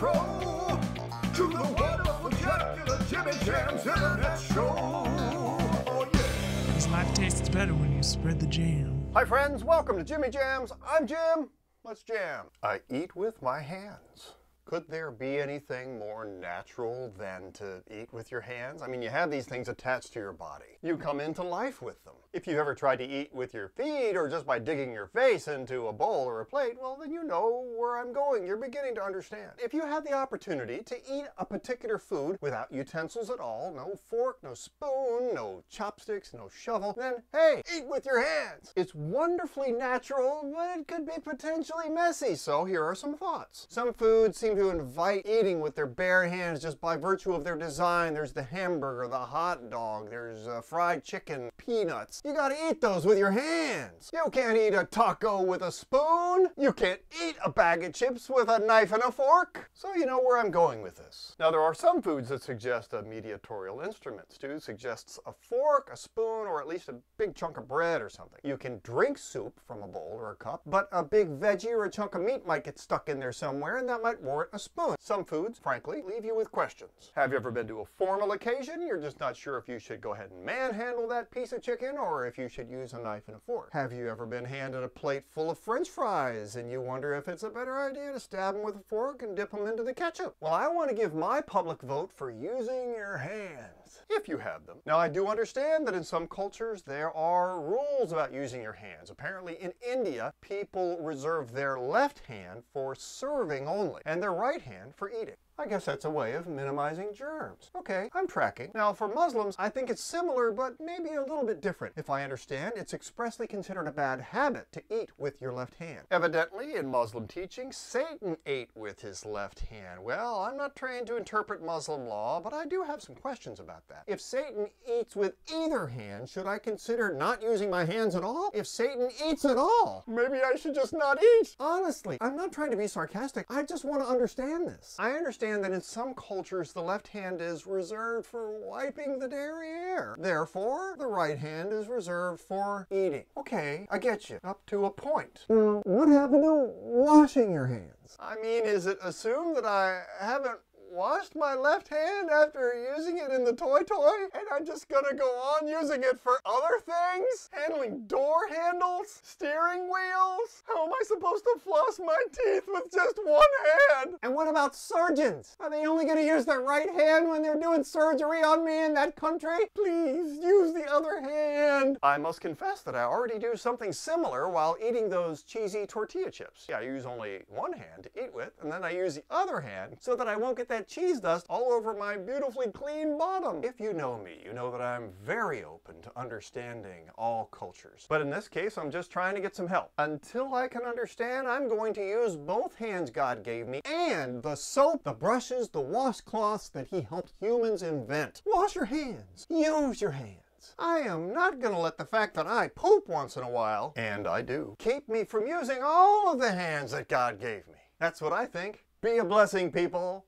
intro to the wonderful Jagular Jimmy Jam's Internet Show. Oh yeah. Because life tastes better when you spread the jam. Hi friends, welcome to Jimmy Jams. I'm Jim. Let's jam. I eat with my hands. Could there be anything more natural than to eat with your hands? I mean, you have these things attached to your body. You come into life with them. If you've ever tried to eat with your feet or just by digging your face into a bowl or a plate, well, then you know where I'm going. You're beginning to understand. If you had the opportunity to eat a particular food without utensils at all, no fork, no spoon, no chopsticks, no shovel, then hey, eat with your hands. It's wonderfully natural, but it could be potentially messy. So here are some thoughts. Some foods seem to invite eating with their bare hands just by virtue of their design. There's the hamburger, the hot dog, there's fried chicken, peanuts. You gotta eat those with your hands. You can't eat a taco with a spoon. You can't eat a bag of chips with a knife and a fork. So you know where I'm going with this. Now there are some foods that suggest a mediatorial instrument. Stew suggests a fork, a spoon, or at least a big chunk of bread or something. You can drink soup from a bowl or a cup, but a big veggie or a chunk of meat might get stuck in there somewhere, and that might warrant a spoon. Some foods, frankly, leave you with questions. Have you ever been to a formal occasion? You're just not sure if you should go ahead and manhandle that piece of chicken or if you should use a knife and a fork. Have you ever been handed a plate full of French fries and you wonder if it's a better idea to stab them with a fork and dip them into the ketchup? Well, I want to give my public vote for using your hands, if you have them. Now, I do understand that in some cultures there are rules about using your hands. Apparently in India, people reserve their left hand for serving only and their right hand for eating. I guess that's a way of minimizing germs. Okay, I'm tracking. Now for Muslims, I think it's similar, but maybe a little bit different. If I understand, it's expressly considered a bad habit to eat with your left hand. Evidently, in Muslim teaching, Satan ate with his left hand. Well, I'm not trained to interpret Muslim law, but I do have some questions about that. If Satan eats with either hand, should I consider not using my hands at all? If Satan eats at all, maybe I should just not eat. Honestly, I'm not trying to be sarcastic. I just want to understand this. I understand that in some cultures the left hand is reserved for wiping the derriere. Therefore, the right hand is reserved for eating. Okay, I get you, up to a point. Now, what happened to washing your hands? I mean, is it assumed that I haven't washed my left hand after using it in the toy and I'm just gonna go on using it for other things? Handling door handles? Steering wheels? How am I supposed to floss my teeth with just one hand? And what about surgeons? Are they only gonna use their right hand when they're doing surgery on me in that country? Please use the other hand. I must confess that I already do something similar while eating those cheesy tortilla chips. Yeah, I use only one hand to eat with, and then I use the other hand so that I won't get that cheese dust all over my beautifully clean bottom. If you know me, you know that I'm very open to understanding all cultures. But in this case, I'm just trying to get some help. Until I can understand, I'm going to use both hands God gave me and the soap, the brushes, the washcloths that he helped humans invent. Wash your hands. Use your hands. I am not going to let the fact that I poop once in a while, and I do, keep me from using all of the hands that God gave me. That's what I think. Be a blessing, people.